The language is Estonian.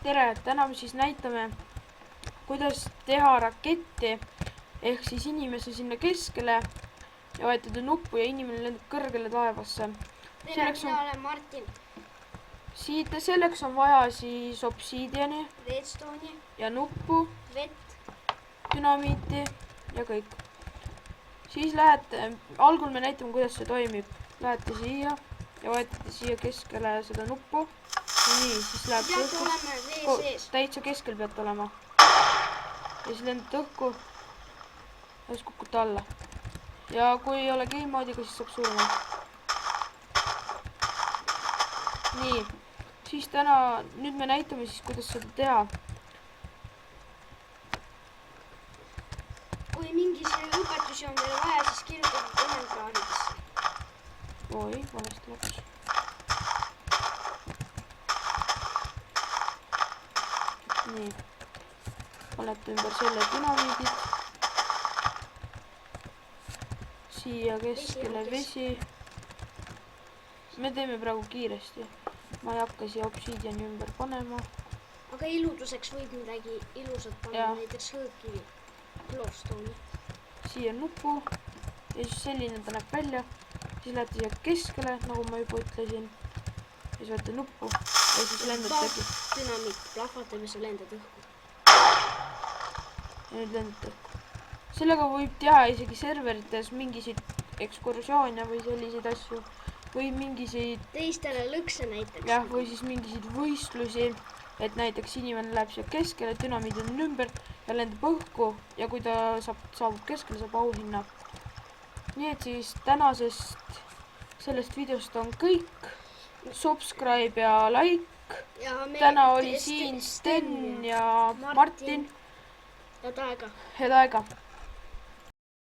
tere, täna me siis näitame, kuidas teha raketti ehk siis inimese sinna keskele ja vajutada nuppu ja inimene lendab kõrgele taevasse. Tere, mina olen Martin. Selleks on vaja siis obsiidiani Redstone'i ja nuppu, vett. dünamiiti ja kõik. Siis lähete, algul me näitame, kuidas see toimib. Lähete siia ja vajutate siia keskele seda nuppu. Nii, siis läheb Peate olema vee sees. Täitsa keskel peate olema. Ja siis lendate õhku ja siis kukute alla. Ja kui ei ole game moodiga, siis saab surma. Nii, siis nüüd me näitame siis, kuidas seda teha. Kui mingisuguseid õpetusi on teil vaja, siis kirjutage kommentaaridesse. Oi, valesti läks. Nii, panete ümber selle dünamiidid. Siia keskele vesi. Me teeme praegu kiiresti. Ma ei hakka siia obsiidiani ümber panema. Aga ilutuseks võib midagi ilusat panna, näiteks hõõkivi, glowstone'i. Siia nupu ja siis selline ta näeb välja. Siis lähete siia keskele, nagu ma juba ütlesin. Ja siis võete nuppu ja siis lendate. Dünamiit plahvatab ja sa lendad õhku. Ja nüüd lendate õhku. Sellega võib teha isegi serverites mingiseid ekskursioone või selliseid asju. Või mingiseid... Teistele lõkse näiteks. Jah, või siis mingiseid võistlusi. Et näiteks inimene läheb siia keskele, dünamiid on ümber ja lendab õhku. Ja kui ta saabub keskele, saab auhinna. Nii et siis tänasest sellest videost on kõik. Subscribe ja like. Täna oli siin Sten ja Martin. Head aega. Head aega.